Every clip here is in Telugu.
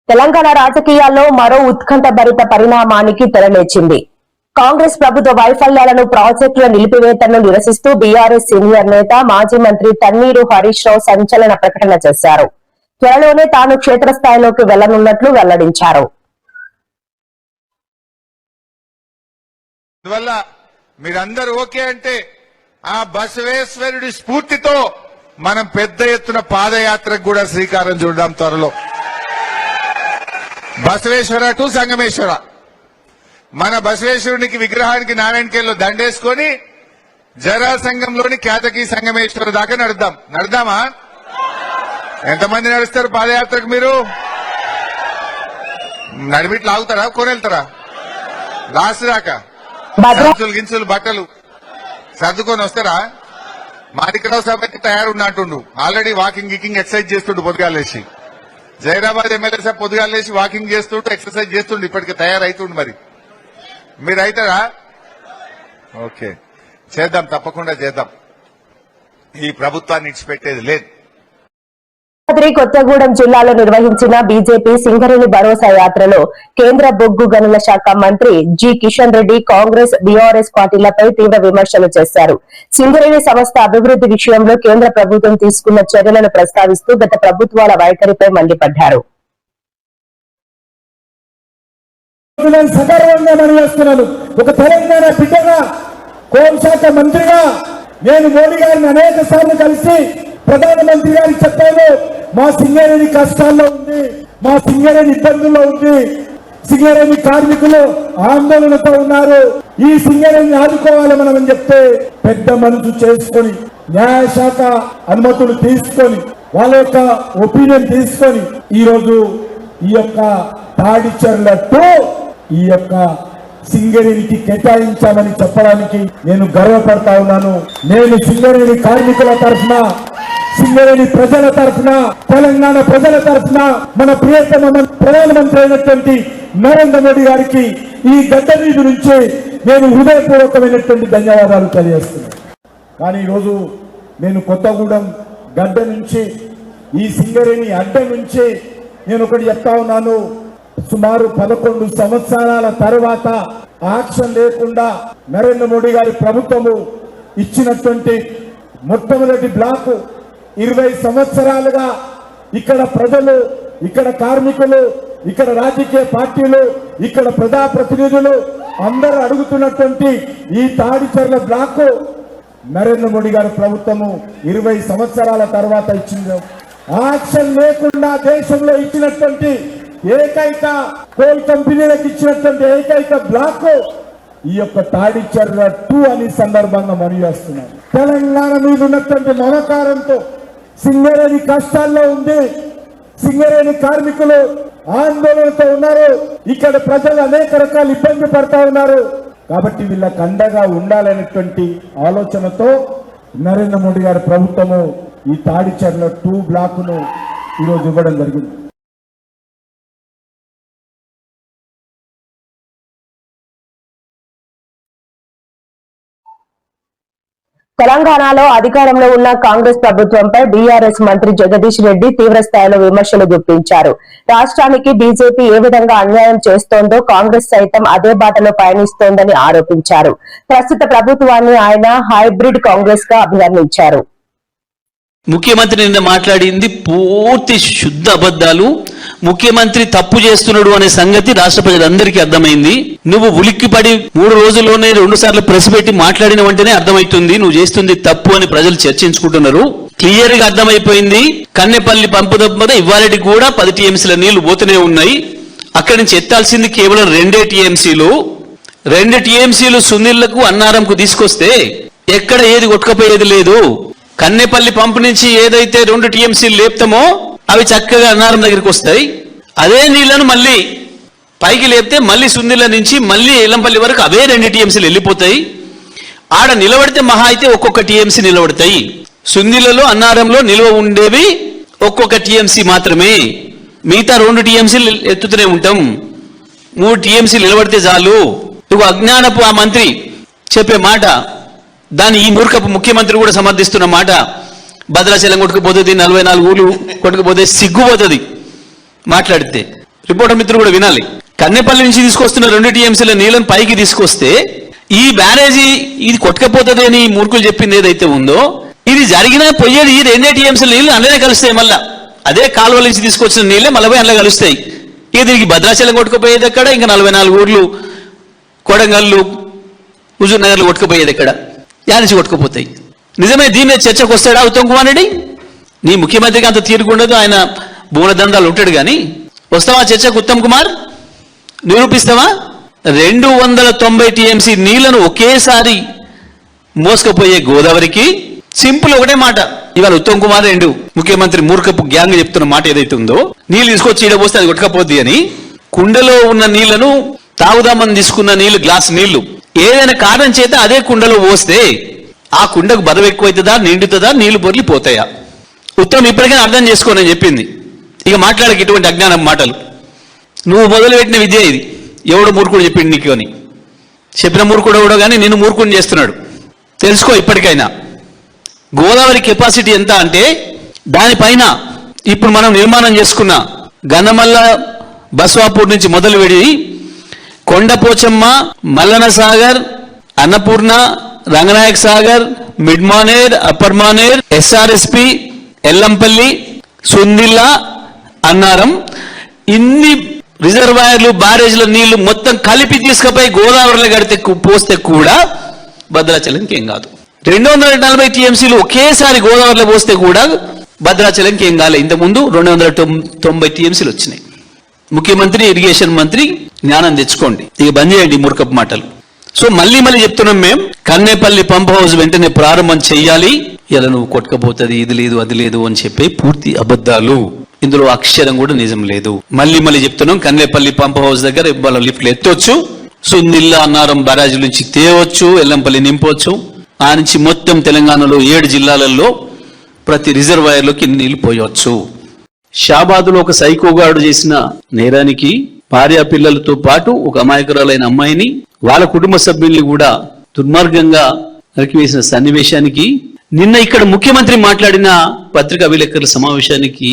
తెలంగాణ రాజకీయాల్లో మరో ఉత్కంఠభరిత పరిణామానికి తెరలేచింది. కాంగ్రెస్ ప్రభుత్వ వైఫల్యాలను, ప్రాజెక్టుల నిలిపివేతను నిరసిస్తూ బీఆర్ఎస్ సీనియర్ నేత మాజీ మంత్రి తన్నీరు హరీష్ రావు సంచలన ప్రకటన చేశారు. త్వరలోనే తాను క్షేత్రస్థాయిలోకి వెళ్లనున్నట్లు వెల్లడించారు. మీరందరూ ఓకే అంటే ఆ బసవేశ్వరుడి స్ఫూర్తితో మనం పెద్ద ఎత్తున పాదయాత్రకు కూడా శ్రీకారం చుడదాం. త్వరలో బసవేశ్వర టు సంగమేశ్వర, మన బసవేశ్వరునికి విగ్రహానికి నారాయణకేల్లో దండేసుకొని జరాసంగంలోని ఖ్యాతకి సంగమేశ్వర దాకా నడుద్దామా? ఎంతమంది నడుస్తారు పాదయాత్రకు? మీరు నడిమిట్లు ఆగుతారా, కొనెళ్తారా? లాస్ట్ దాకా గించులు బట్టలు సర్దుకొని వస్తారా? మాటికరావు సభకి తయారున్నా అంటుండు. ఆల్రెడీ వాకింగ్ ఎక్సర్సైజ్ చేస్తుండు పొద్దుగాలేసి. జైరాబాద్ ఎమ్మెల్యే సార్ పొద్దుగాలేసి వాకింగ్ చేస్తుంటూ ఎక్సర్సైజ్ చేస్తుండు. ఇప్పటికి తయారైతుండు. మరి మీరు అవుతారా? ఓకే, చేద్దాం, తప్పకుండా చేద్దాం. ఈ ప్రభుత్వాన్ని ఇచ్చిపెట్టేది లేదు. కొత్తగూడెం జిల్లాలో నిర్వహించిన బీజేపీ సింగరేణి భరోసా యాత్రలో కేంద్ర బొగ్గు గనుల శాఖ మంత్రి జి కిషన్ రెడ్డి కాంగ్రెస్, బీఆర్ఎస్ పార్టీలపై తీవ్ర విమర్శలు చేశారు. సింగరేణి సంస్థ అభివృద్ది విషయంలో కేంద్ర ప్రభుత్వం తీసుకున్న చర్యలను ప్రస్తావిస్తూ గత ప్రభుత్వాల వైఖరిపై మండిపడ్డారు. ఒక తెలంగాణ బిడ్డగా, హోంశాఖ మంత్రిగా నేను మోడీ గారిని అనేక సార్లు కలిసి ప్రధానమంత్రి గారికి చెప్పాను, మా సింగరేణి కష్టాల్లో ఉంది, మా సింగరేణి ఇబ్బందుల్లో ఉంది, సింగరేణి కార్మికులు ఆందోళనతో ఉన్నారు, ఈ సింగరేణి ఆదుకోవాలి మనం అని చెప్తే పెద్ద మనసు చేసుకొని న్యాయశాఖ అనుమతులు తీసుకొని వాళ్ళ యొక్క ఒపీనియన్ తీసుకొని ఈరోజు ఈ యొక్క తాడిచెర్లతో ఈ యొక్క సింగరేణికి కేటాయించామని చెప్పడానికి నేను గర్వపడతా ఉన్నాను. నేను సింగరేణి కార్మికుల తరఫున, సింగరేణి ప్రజల తరఫున, తెలంగాణ ప్రజల తరఫున మన ప్రియతమ ప్రధానమంత్రి అయినటువంటి నరేంద్ర మోడీ గారికి ఈ గడ్డ మీద నుంచి నేను హృదయపూర్వకమైనటువంటి ధన్యవాదాలు తెలియజేస్తున్నాను. కానీ ఈరోజు నేను కొత్తగూడెం గడ్డ నుంచి, ఈ సింగరేణి అడ్డ నుంచి నేను ఒకటి చెప్తా ఉన్నాను. సుమారు 11 సంవత్సరాల తర్వాత యాక్షన్ లేకుండా నరేంద్ర మోడీ గారి ప్రభుత్వము ఇచ్చినటువంటి మొట్టమొదటి బ్లాక్ 20 సంవత్సరాలుగా ఇక్కడ ప్రజలు, ఇక్కడ కార్మికులు, ఇక్కడ రాజకీయ పార్టీలు, ఇక్కడ ప్రజాప్రతినిధులు అందరూ అడుగుతున్నటువంటి ఈ తాడిచెర్ల బ్లాక్ నరేంద్ర మోడీ గారి ప్రభుత్వము 20 సంవత్సరాల తర్వాత ఇచ్చింది. యాక్షన్ లేకుండా దేశంలో ఇచ్చినటువంటి ఏకైక కోల్ కంపెనీలకు ఇచ్చినటువంటి ఏకైక బ్లాక్ ఈ యొక్క తాడిచెర్ల 2 అని సందర్భంగా మనవి చేస్తున్నారు. తెలంగాణ మీద ఉన్నటువంటి మమకారంతో సింగరేణి కష్టాల్లో ఉంది, సింగరేణి కార్మికులు ఆందోళనతో ఉన్నారు, ఇక్కడ ప్రజలు అనేక రకాల ఇబ్బంది పడతా ఉన్నారు. కాబట్టి వీళ్ళకి అండగా ఉండాలనేటువంటి ఆలోచనతో నరేంద్ర మోడీ గారి ప్రభుత్వము ఈ తాడిచెర్ల 2 బ్లాక్ ను ఈరోజు ఇవ్వడం జరిగింది. తెలంగాణలో అధికారంలో ఉన్న కాంగ్రెస్ ప్రభుత్వంపై బీఆర్ఎస్ మంత్రి జగదీష్ రెడ్డి తీవ్ర స్థాయిలో విమర్శలు గుప్పించారు. రాష్ట్రానికి బీజేపీ ఏ విధంగా అన్యాయం చేస్తోందో కాంగ్రెస్ సైతం అదే బాటలో పయనిస్తోందని ఆరోపించారు. ప్రస్తుత ప్రభుత్వాన్ని ఆయన హైబ్రిడ్ కాంగ్రెస్ గా అభివర్ణించారు. ముఖ్యమంత్రి నిన్న మాట్లాడింది పూర్తి శుద్ధ అబద్ధాలు. ముఖ్యమంత్రి తప్పు చేస్తున్నాడు అనే సంగతి రాష్ట్ర ప్రజలందరికీ అర్థమైంది. నువ్వు ఉలిక్కిపడి 3 రోజుల్లోనే 2 సార్లు ప్రెస్ పెట్టి మాట్లాడిన వెంటనే అర్థమవుతుంది నువ్వు చేస్తుంది తప్పు అని ప్రజలు చర్చించుకుంటున్నారు. క్లియర్ గా అర్థమైపోయింది. కన్నెపల్లి పంపు తప్ప ఇవాళకి కూడా 10 టీఎంసీల నీళ్లు పోతూనే ఉన్నాయి. అక్కడి నుంచి ఎత్తాల్సింది కేవలం 2 టీఎంసీలు. 2 టీఎంసీలు సునీళ్లకు, అన్నారంకు తీసుకొస్తే ఎక్కడ ఏది కొట్టుకపోయేది లేదు. కన్నెపల్లి పంపు నుంచి ఏదైతే 2 టీఎంసీలు లేపుతామో అవి చక్కగా అన్నారం దగ్గరికి వస్తాయి. అదే నీళ్లను మళ్ళీ పైకి లేపితే మళ్ళీ సుందిళ్ళ నుంచి మళ్ళీ ఇల్లంపల్లి వరకు అవే 2 టీఎంసీలు వెళ్ళిపోతాయి. ఆడ నిలబడితే మహా అయితే ఒక్కొక్క టీఎంసీ నిలబడతాయి. సుందిళ్ళలో, అన్నారంలో నిల్వ ఉండేవి ఒక్కొక్క టీఎంసీ మాత్రమే. మిగతా 2 టీఎంసీలు ఎత్తుతూనే ఉంటాం. 3 టీఎంసీలు నిలబడితే చాలు. ఇక అజ్ఞానపు ఆ మంత్రి చెప్పే మాట, దాన్ని ఈ మూర్ఖపు ముఖ్యమంత్రి కూడా సమర్థిస్తున్న మాట. భద్రాచలం కొట్టుకుపోతుంది, 44 ఊళ్ళు కొట్టుకుపోతే సిగ్గుపోతుంది మాట్లాడితే. రిపోర్టర్ మిత్రులు కూడా వినాలి. కన్నెపల్లి నుంచి తీసుకొస్తున్న 2 టీఎంసీల నీళ్ళను పైకి తీసుకొస్తే ఈ బ్యారేజీ ఇది కొట్టకపోతుంది అని ఈ మూర్ఖులు చెప్పింది ఏదైతే ఉందో, ఇది జరిగినా పోయేది ఈ 2 టీఎంసీల నీళ్లు అందులోనే కలుస్తాయి. మళ్ళా అదే కాలువల నుంచి తీసుకొచ్చిన నీళ్ళే మళ్ళీ అందులో కలుస్తాయి. ఇక దీనికి భద్రాచలం కొట్టుకుపోయేది ఎక్కడ, ఇంకా 44 ఊర్లు కొడంగల్లు హుజూర్ నగర్లు కొట్టుకుపోయేది ఎక్కడ, యానించి కొట్టుకుపోతాయి. నిజమే దీని మీద చర్చకు వస్తాడా ఉత్తమ్ కుమార్ రెడ్డి? నీ ముఖ్యమంత్రికి అంత తీరుకుండదు, ఆయన భూమదండాలు ఉంటాడు కానీ వస్తావా చర్చకు ఉత్తమ్ కుమార్? నిరూపిస్తావా? 290 టీఎంసీ నీళ్లను ఒకేసారి మోసుకుపోయే గోదావరికి సింపుల్ ఒకటే మాట. ఇవాళ ఉత్తమ్ కుమార్ రెడ్డి ముఖ్యమంత్రి మూర్ఖపు గ్యాంగ్ చెప్తున్న మాట ఏదైతే ఉందో, నీళ్లు తీసుకొచ్చి ఈడ పోస్తే అది కొట్టకపోద్ది అని, కుండలో ఉన్న నీళ్లను తాగుదామని తీసుకున్న నీళ్లు, గ్లాస్ నీళ్లు ఏదైనా కారణం చేత అదే కుండలో పోస్తే ఆ కుండకు బరువు ఎక్కువైతుందా, నిండుతుందా, నీళ్లు పొర్లి పోతాయా? ఉత్తమ్ ఇప్పటికైనా అర్థం చేసుకోనని చెప్పింది. ఇక మాట్లాడక ఇటువంటి అజ్ఞానం మాటలు. నువ్వు మొదలుపెట్టిన విద్య ఇది. ఎవడో మూర్ఖుడు చెప్పింది నీకు అని. చెప్పిన మూర్ఖుడు ఎవడో కానీ నిన్ను మూర్ఖుని చేస్తున్నాడు. తెలుసుకో ఇప్పటికైనా. గోదావరి కెపాసిటీ ఎంత అంటే దానిపైన ఇప్పుడు మనం నిర్మాణం చేసుకున్న గన్నమల్ల బస్వాపూర్ నుంచి మొదలు పెడి Kondapochamma, Mallanna Sagar, Annapurna, Ranganayak Sagar, mid Maner, upper Maner, SRSP, Yellampalli, Sundilla, Annaram, ఇన్ని రిజర్వాయర్లు, బ్యారేజ్ల నీళ్లు మొత్తం కలిపి తీసుకుపోయి గోదావరిలో గడితే పోస్తే కూడా భద్రాచలంకి ఏం కాదు. 240 టీఎంసీలు ఒకేసారి గోదావరిలో పోస్తే కూడా భద్రాచలంకి ఏం కాలే. ఇంతకుముందు 290 టీఎంసీలు వచ్చినాయి. ముఖ్యమంత్రి, ఇరిగేషన్ మంత్రి జ్ఞానం తెచ్చుకోండి, ఇక బంద్ చేయండి మూర్ఖపు మాటలు. సో మళ్ళీ చెప్తున్నాం మేము, కన్నేపల్లి పంప్ హౌస్ వెంటనే ప్రారంభం చెయ్యాలి. ఇలా నువ్వు కొట్టకపోతుంది, ఇది లేదు అది లేదు అని చెప్పి పూర్తి అబద్ధాలు. ఇందులో అక్షరం కూడా నిజం లేదు. మళ్ళీ చెప్తున్నాం, కన్నేపల్లి పంప్ హౌస్ దగ్గర ఇవాళ లిఫ్ట్లు ఎత్తొచ్చు, సుందిల్లా, అన్నారం బ్యారేజ్ నుంచి తేవచ్చు, ఎల్లంపల్లి నింపవచ్చు. ఆ నుంచి మొత్తం తెలంగాణలో 7 జిల్లాలలో ప్రతి రిజర్వాయర్లోకి నీళ్లు పోయవచ్చు. షాబాదులో ఒక సైకోగాడు చేసిన నేరానికి భార్య పిల్లలతో పాటు ఒక అమాయకురాలైన అమ్మాయిని, వాళ్ళ కుటుంబ సభ్యుల్ని కూడా దుర్మార్గంగా నరికివేసిన సన్నివేశానికి నిన్న ఇక్కడ ముఖ్యమంత్రి మాట్లాడిన పత్రికా విలేకరుల సమావేశానికి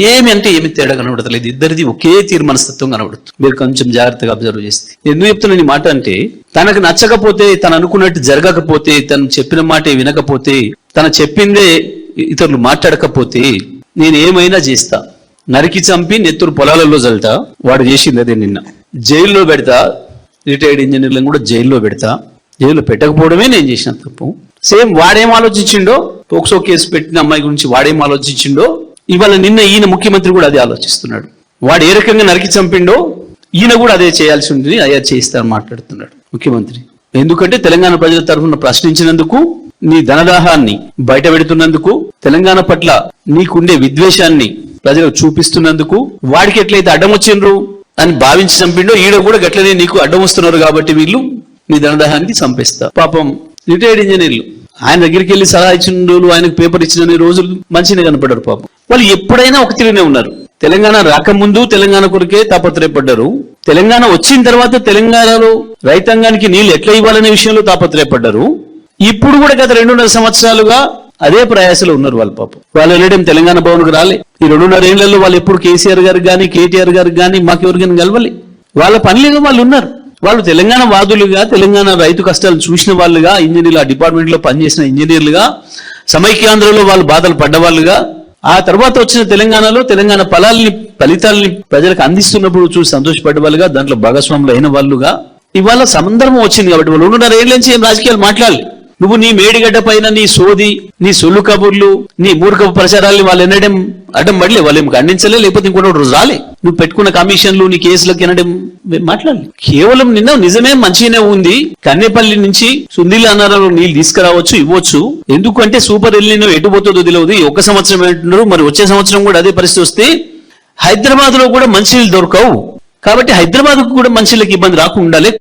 ఏమి తేడా కనబడతలేదు. ఇద్దరిది ఒకే తీరు మనస్తత్వం కనబడుతుంది. మీరు కొంచెం జాగ్రత్తగా అబ్జర్వ్ చేస్తే. ఎందుకు చెప్తున్నాను ఈ మాట అంటే, తనకు నచ్చకపోతే, తను అనుకున్నట్టు జరగకపోతే, తను చెప్పిన మాటే వినకపోతే, తను చెప్పిందే ఇతరులు మాట్లాడకపోతే నేను ఏమైనా చేస్తా, నరికి చంపి నెత్తురు పొలాలలో జల్తా. వాడు చేసింది అదే. నిన్న జైల్లో పెడతా, రిటైర్డ్ ఇంజనీర్లను కూడా జైల్లో పెడతా. జైల్లో పెట్టకపోవడమే నేను చేసిన తప్పు. సేమ్ వాడేం ఆలోచించిండో, పోక్సో కేసు పెట్టిన అమ్మాయి గురించి వాడేం ఆలోచించిండో, ఇవాళ నిన్న ఈయన ముఖ్యమంత్రి కూడా అదే ఆలోచిస్తున్నాడు. వాడు ఏ రకంగా నరికి చంపిండో ఈయన కూడా అదే చేయాల్సి ఉంటుంది, అదే చేయిస్తారని మాట్లాడుతున్నాడు ముఖ్యమంత్రి. ఎందుకంటే తెలంగాణ ప్రజల తరఫున ప్రశ్నించినందుకు, నీ ధనదాహాన్ని బయట పెడుతున్నందుకు, తెలంగాణ పట్ల నీకుండే విద్వేషాన్ని ప్రజలకు చూపిస్తున్నందుకు, వాడికి ఎట్లయితే అడ్డం వచ్చిండ్రు అని భావించి చంపిండో ఈడ కూడా గట్లనే నీకు అడ్డం వస్తున్నారు కాబట్టి వీళ్ళు నీ ధనదాహానికి చంపేస్తా. పాపం రిటైర్డ్ ఇంజనీర్లు ఆయన దగ్గరికి వెళ్ళి సలహా ఇచ్చిన రోజులు, ఆయనకు పేపర్ ఇచ్చిన రోజులు మంచిగా కనపడ్డారు. పాపం వాళ్ళు ఎప్పుడైనా ఒక తీరునే ఉన్నారు. తెలంగాణ రాకముందు తెలంగాణ కొరకే తాపత్రయపడ్డారు. తెలంగాణ వచ్చిన తర్వాత తెలంగాణలో రైతాంగానికి నీళ్లు ఎట్లా ఇవ్వాలనే విషయంలో తాపత్రయపడ్డారు. ఇప్పుడు కూడా గత 2.5 సంవత్సరాలుగా అదే ప్రయాసలో ఉన్నారు వాళ్ళు. పాపం వాళ్ళు వెళ్ళడం తెలంగాణ భవన్కు రాలే. ఈ 2.5 ఏళ్లలో వాళ్ళు ఎప్పుడు కేసీఆర్ గారికి కానీ, కేటీఆర్ గారికి కానీ, మాకెవరికైనా కలవాలి. వాళ్ళ పనిలో వాళ్ళు ఉన్నారు. వాళ్ళు తెలంగాణ వాదులుగా, తెలంగాణ రైతు కష్టాలు చూసిన వాళ్ళుగా, ఇంజనీర్లు ఆ డిపార్ట్మెంట్ లో పనిచేసిన ఇంజనీర్లుగా, సమైక్యాంధ్రలో వాళ్ళు బాధలు పడ్డవాళ్ళుగా, ఆ తర్వాత వచ్చిన తెలంగాణలో తెలంగాణ ఫలితాలని ప్రజలకు అందిస్తున్నప్పుడు చూసి సంతోషపడ్డ వాళ్ళుగా, దాంట్లో భాగస్వాములు అయిన వాళ్ళుగా ఇవాళ సందర్భం వచ్చింది. కాబట్టి వాళ్ళు 2.5 ఏళ్ల నుంచి ఏం రాజకీయాలు మాట్లాడాలి. నువ్వు నీ మేడిగడ్డ పైన నీ సోది, నీ సొల్లు కబుర్లు, నీ మూర్ఖపు ప్రచారాన్ని వాళ్ళు ఎనడం అడ్డం పడలే. వాళ్ళు ఏం ఖండించలే, లేకపోతే ఇంకొక రోజు రాలే. నువ్వు పెట్టుకున్న కమిషన్లు, నీ కేసులకు ఎనడం మాట్లాడలే. కేవలం నిన్న నిజమే మంచిగానే ఉంది. కన్నేపల్లి నుంచి సుందిల్లా, అన్నారంలో నీళ్ళు తీసుకురావచ్చు, ఇవ్వచ్చు. ఎందుకంటే సూపర్ ఎల్లినో ఎటు పోతుందో తెలియదు. ఈ 1 సంవత్సరం అంటున్నారు, మరి వచ్చే సంవత్సరం కూడా అదే పరిస్థితి వస్తే హైదరాబాద్ లో కూడా మంచినీళ్ళు దొరకవు. కాబట్టి హైదరాబాద్ కు కూడా మంచినీళ్ళకి ఇబ్బంది రాకుండా ఉండాలి.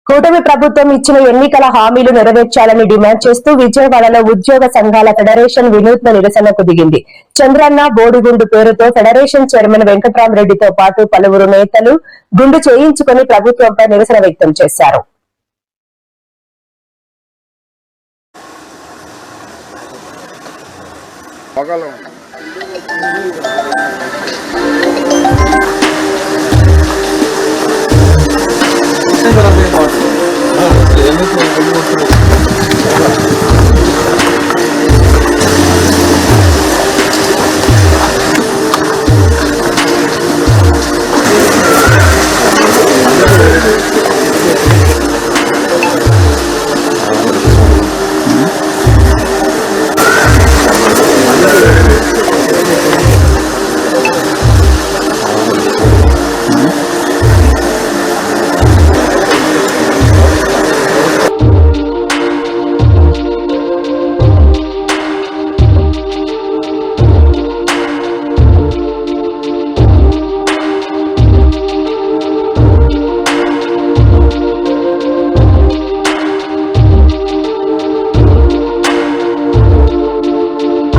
కూటమి ప్రభుత్వం ఇచ్చిన ఎన్నికల హామీలు నెరవేర్చాలని డిమాండ్ చేస్తూ విజయవాడలో ఉద్యోగ సంఘాల ఫెడరేషన్ వినూత్న నిరసనకు దిగింది. చంద్రన్న బోడిగుండు పేరుతో ఫెడరేషన్ చైర్మన్ వెంకట్రామరెడ్డితో పాటు పలువురు నేతలు గుండు చేయించుకుని ప్రభుత్వంపై నిరసన వ్యక్తం చేశారు.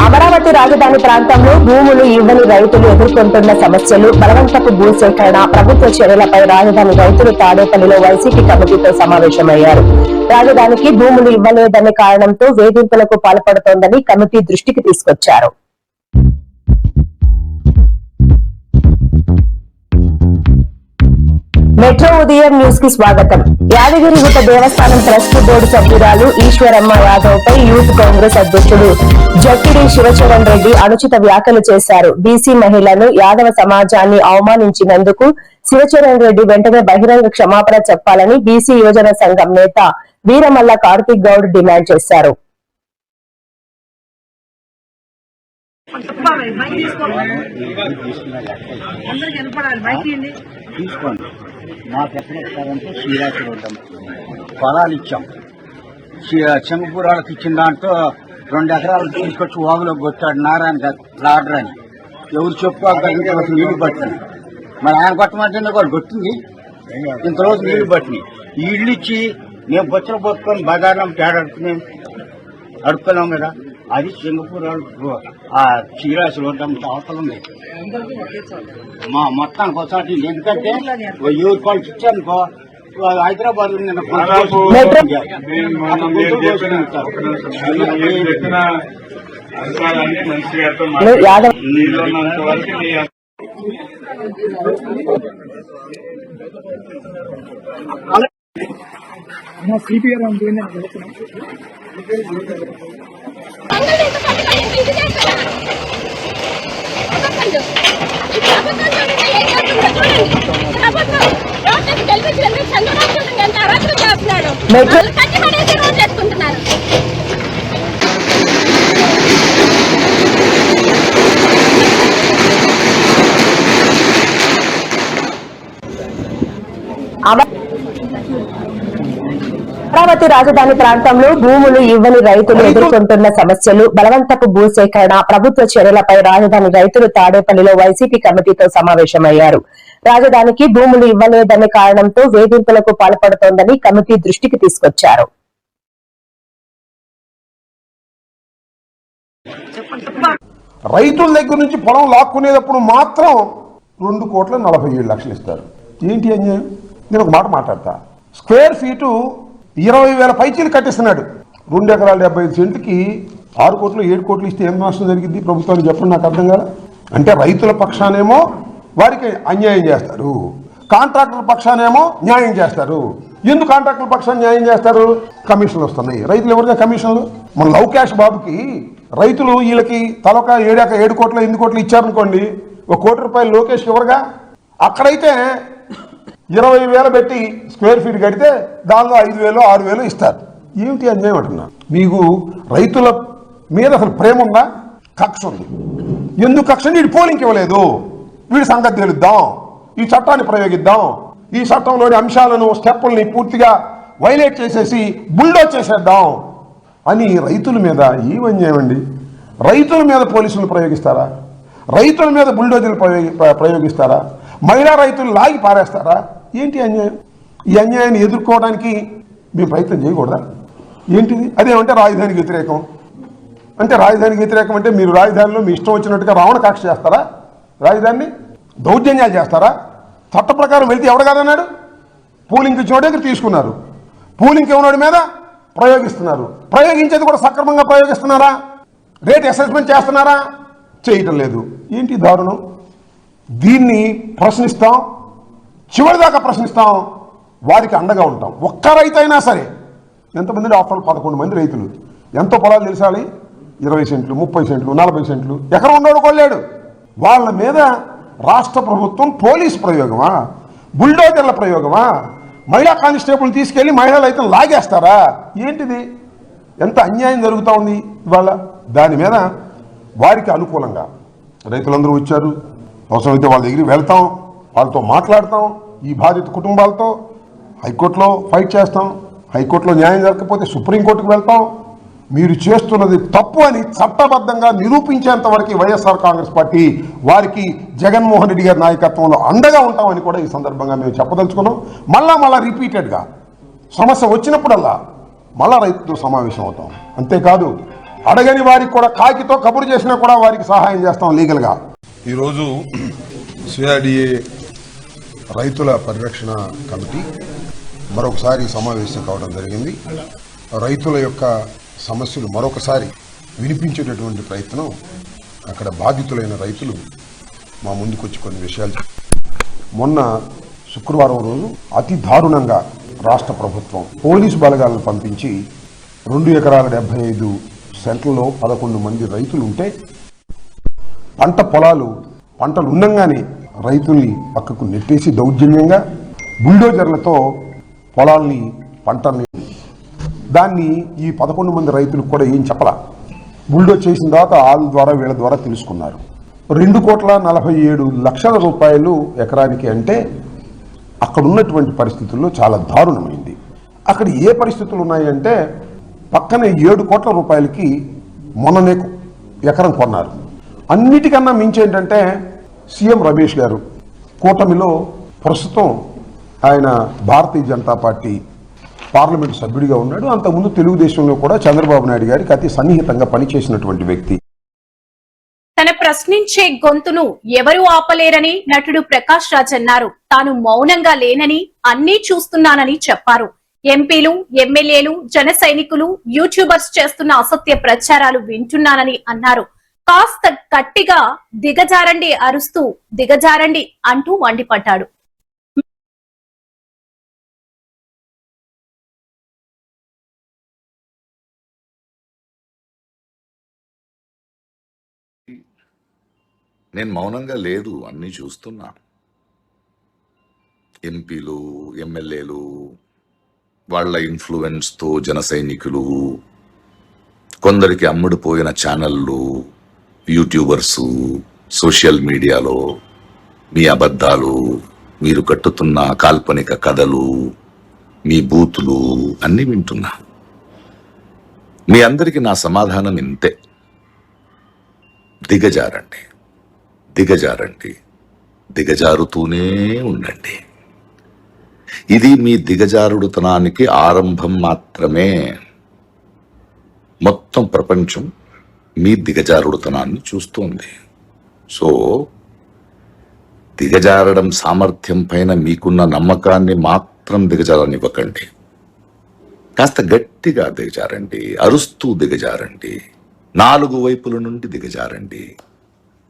అమరావతి రాజధాని ప్రాంతంలో భూములు ఇవ్వని రైతులు ఎదుర్కొంటున్న సమస్యలు, బలవంతపు భూసేకరణ, ప్రభుత్వ చర్యలపై రాజధాని రైతులు తాడేపల్లిలో వైసీపీ కమిటీతో సమావేశమయ్యారు. రాజధానికి భూములు ఇవ్వలేదనే కారణంతో వేధింపులకు పాల్పడుతోందని కమిటీ దృష్టికి తీసుకొచ్చారు. మెట్రో ఉదయం న్యూస్ కి స్వాగతం. యాదగిరిగుట్ట దేవస్థానం ట్రస్ట్ బోర్డు సభ్యురాలు ఈశ్వరమ్మ యాదవ్ పై యూత్ కాంగ్రెస్ అధ్యక్షుడు జట్టిడి శివచరణ్ రెడ్డి అనుచిత వ్యాఖ్యలు చేశారు. బీసీ మహిళను, యాదవ సమాజాన్ని అవమానించినందుకు శివచరణ్ రెడ్డి వెంటనే బహిరంగ క్షమాపణ చెప్పాలని బీసీ యువజన సంఘం నేత వీరమల్ల కార్తీక్ గౌడ్ డిమాండ్ చేశారు. తీసుకోండి. మాకు ఎక్కడ ఇస్తారంటే శ్రీరాశులు ఉంటాం, పొలాలు ఇచ్చాం. చెంగపూరాలకు ఇచ్చిన దాంట్లో 2 ఎకరాలు తీసుకొచ్చి వాగులో కొట్టాడు నారాయణ లాడర్ అని. ఎవరు చెప్పుకోవాలి నీళ్లు పట్టినాయి. మరి ఆయన కొట్టమంటే వాళ్ళు కొట్టింది ఇంతరోజు నీళ్లు పట్టినాయి. ఈ ఇల్లు ఇచ్చి మేము బొచ్చలు పట్టుకొని బజార్లో తేడాడుకుని అడుక్కున్నాం కదా. అది సింగపూర్ ఆ శ్రీరాశులు ఉంటాం అవసరం ఉంది. మా మొత్తానికి ఒకసారి ఎందుకంటే ఎవరి కాల్స్ ఇచ్చానుకో హైదరాబాద్ అమరావతి రాజధాని ప్రాంతంలో భూములు ఇవ్వని రైతులు ఎదుర్కొంటున్న సమస్యలు, బలవంతపు భూసేకరణ, ప్రభుత్వ చర్యలపై రాజధాని రైతులు తాడేపల్లిలో వైసీపీ కమిటీతో సమావేశమయ్యారు. రాజధానికి భూములు ఇవ్వలేదనే కారణంతో వేధింపులకు పాల్పడుతోందని కమిటీ దృష్టికి తీసుకొచ్చారు. రైతుల దగ్గర నుంచి పొలం లాక్కునేటప్పుడు మాత్రం 2,47,00,000 ఇస్తారు. ఏంటి అన్యాయం? నేను ఒక మాట మాట్లాడతా. Square feet 20,000 పైచీలు కట్టిస్తున్నాడు. 2 ఎకరాల 75 సెంట్కి 6 కోట్లు 7 కోట్లు ఇస్తే ఏం నష్టం జరిగింది ప్రభుత్వానికి చెప్పండి, నాకు అర్థం కాదు. అంటే రైతుల పక్షానేమో వారికి అన్యాయం చేస్తారు, కాంట్రాక్టుల పక్షానేమో న్యాయం చేస్తారు. ఎందుకు కాంట్రాక్టుల పక్షాన్ని న్యాయం చేస్తారు? కమిషన్లు వస్తున్నాయి. రైతులు ఎవరిగా కమిషన్లు? మన లవ్ క్యాష్ బాబుకి రైతులు వీళ్ళకి తలొక 7 కోట్లు 8 కోట్లు ఇచ్చారనుకోండి, 1 కోటి రూపాయలు లోకేష్ ఎవరుగా. అక్కడైతే 20,000 పెట్టి స్క్వేర్ ఫీట్ కడితే దానిలో 5,000 6,000 ఇస్తారు. ఏమిటి అన్యాయం అంటున్నా? మీకు రైతుల మీద అసలు ప్రేమ ఉందా? కక్ష ఉంది. ఎందుకు కక్ష? వీడు పోలింగ్ ఇవ్వలేదు, వీడి సంగతి తెలుద్దాం, ఈ చట్టాన్ని ప్రయోగిద్దాం, ఈ చట్టంలోని అంశాలను స్టెప్పుల్ని పూర్తిగా వైలేట్ చేసేసి బుల్డోజ్ చేసేద్దాం అని రైతుల మీద ఏం అన్యాయం అండి? రైతుల మీద పోలీసులు ప్రయోగిస్తారా? రైతుల మీద బుల్డోజర్లు ప్రయోగిస్తారా? మహిళా రైతులు లాగి పారేస్తారా? ఏంటి అన్యాయం? ఈ అన్యాయాన్ని ఎదుర్కోవడానికి మేము ప్రయత్నం చేయకూడదా? ఏంటిది? అదేమంటే రాజధానికి వ్యతిరేకం. అంటే రాజధానికి వ్యతిరేకం అంటే మీరు రాజధానిలో మీ ఇష్టం వచ్చినట్టుగా రావణ కాక్ష చేస్తారా? రాజధానిని దౌర్జన్యాలు చేస్తారా? చట్ట ప్రకారం వెళ్తే ఎవడు కాదన్నాడు? పూలింగ్కి ఇచ్చిన దగ్గర తీసుకున్నారు, పూలింగ్కి ఇవ్వనోడి మీద ప్రయోగిస్తున్నారు. ప్రయోగించేది కూడా సక్రమంగా ప్రయోగిస్తున్నారా? రేట్ అసెస్మెంట్ చేస్తున్నారా? చేయటం లేదు. ఏంటి దారుణం? దీన్ని ప్రశ్నిస్తాం, చివరిదాకా ప్రశ్నిస్తాం, వారికి అండగా ఉంటాం. ఒక్క రైతు అయినా సరే, ఎంతమంది ఆఫ్టర్ 11 మంది రైతులు, ఎంతో పొలాలు తెలిసాలి, 20 సెంట్లు, 30 సెంట్లు, 40 సెంట్లు, ఎకరం ఉన్నాడు కొల్లాడు. వాళ్ళ మీద రాష్ట్ర ప్రభుత్వం పోలీస్ ప్రయోగమా, బుల్డోజర్ల ప్రయోగమా, మహిళా కానిస్టేబుల్ తీసుకెళ్లి మహిళలు అయితే లాగేస్తారా? ఏంటిది? ఎంత అన్యాయం జరుగుతూ ఉంది ఇవాళ. దాని మీద వారికి అనుకూలంగా రైతులందరూ వచ్చారు. అవసరమైతే వాళ్ళ దగ్గరికి వెళ్తాం, వాళ్ళతో మాట్లాడతాం. ఈ బాధిత కుటుంబాలతో హైకోర్టులో ఫైట్ చేస్తాం. హైకోర్టులో న్యాయం జరగకపోతే సుప్రీంకోర్టుకు వెళ్తాం. మీరు చేస్తున్నది తప్పు అని చట్టబద్ధంగా నిరూపించేంత వరకు వైఎస్ఆర్ కాంగ్రెస్ పార్టీ వారికి జగన్మోహన్ రెడ్డి గారి నాయకత్వంలో అండగా ఉంటామని కూడా ఈ సందర్భంగా మేము చెప్పదలుచుకున్నాం. మళ్ళా రిపీటెడ్గా సమస్య వచ్చినప్పుడల్లా మళ్ళా రైతులతో సమావేశం అవుతాం. అంతేకాదు, అడగని వారికి కూడా కాకితో కబురు చేసినా కూడా వారికి సహాయం చేస్తాం లీగల్గా. ఈరోజు సిఆర్డిఏ రైతుల పరిరక్షణ కమిటీ మరొకసారి సమావేశం కావడం జరిగింది. రైతుల యొక్క సమస్యలు మరొకసారి వినిపించేటటువంటి ప్రయత్నం అక్కడ బాధితులైన రైతులు మా ముందుకొచ్చి కొన్ని విషయాలు. మొన్న శుక్రవారం రోజు అతి దారుణంగా రాష్ట్ర ప్రభుత్వం పోలీసు బలగాలను పంపించి 2 ఎకరాల 75 సెంట్లలో 11 మంది రైతులు ఉంటే పంటలు ఉండంగానే రైతుల్ని పక్కకు నెట్టేసి దౌర్జన్యంగా బుల్డోజర్లతో పొలాల్ని పంటల్ని దాన్ని ఈ 11 మంది రైతులకు కూడా ఏం చెప్పలా. బుల్డోజ్ చేసిన తర్వాత వాళ్ళ ద్వారా వీళ్ళ ద్వారా తెలుసుకున్నారు. 2,47,00,000 రూపాయలు ఎకరానికి అంటే అక్కడ ఉన్నటువంటి పరిస్థితుల్లో చాలా దారుణమైంది. అక్కడ ఏ పరిస్థితులు ఉన్నాయంటే పక్కనే 7 కోట్ల రూపాయలకి మొన్ననే ఎకరం కొన్నారు. అన్నిటికన్నా మించి ఏంటంటే సీఎం రమేష్ గారు కూటమిలో ప్రస్తుతం ఆయన భారతీయ జనతా పార్టీ పార్లమెంటు సభ్యుడిగా ఉన్నాడు. అంతకుముందు తెలుగుదేశంలో కూడా చంద్రబాబు నాయుడు గారికి అతి సన్నిహితంగా పనిచేసినటువంటి వ్యక్తి. తన ప్రశ్నించే గొంతును ఎవరూ ఆపలేరని నటుడు ప్రకాష్ రాజ్ అన్నారు. తాను మౌనంగా లేనని, అన్నీ చూస్తున్నానని చెప్పారు. ఎంపీలు, ఎమ్మెల్యేలు, జన సైనికులు, యూట్యూబర్స్ చేస్తున్న అసత్య ప్రచారాలు వింటున్నానని అన్నారు. కాస్త గట్టిగా దిగజారండి అరుస్తూ దిగజారండి అంటూ మండిపడ్డాడు. నేను మౌనంగా లేదు, అన్నీ చూస్తున్నా. ఎంపీలు, ఎమ్మెల్యేలు, వాళ్ళ ఇన్ఫ్లుయెన్స్తో జన సైనికులు, కొందరికి అమ్ముడుపోయిన ఛానళ్ళు, యూట్యూబర్సు, సోషల్ మీడియాలో మీ అబద్ధాలు, మీరు కట్టుతున్న కాల్పనిక కథలు, మీ బూతులు అన్నీ వింటున్నా. మీ అందరికీ నా సమాధానం ఇంతే: దిగజారండి, దిగజారండి, దిగజారుతూనే ఉండండి. ఇది మీ దిగజారుడుతనానికి ఆరంభం మాత్రమే. మొత్తం ప్రపంచం మీ దిగజారుడుతనాన్ని చూస్తోంది. సో దిగజారడం సామర్థ్యం పైన మీకున్న నమ్మకాన్ని మాత్రం దిగజారనివ్వకండి. కాస్త గట్టిగా దిగజారండి, అరుస్తూ దిగజారండి, 4 వైపుల నుండి దిగజారండి,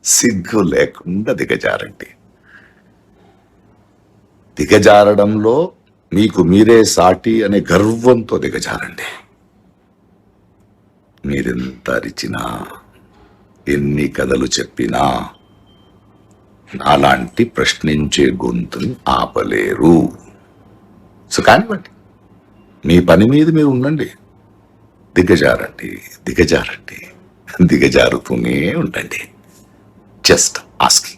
సిగ్గు లేకుండా దిగజారండి. దిగజారడంలో మీకు మీరే సాటి అనే గర్వంతో దిగజారండి. మీరెంత అరిచినా, ఎన్ని కథలు చెప్పినా అలాంటి ప్రశ్నించే గొంతుని ఆపలేరు. సో కానివ్వండి, మీ పని మీద మీరు ఉండండి. దిగజారండి, దిగజారండి, దిగజారుతూనే ఉండండి. Just asking.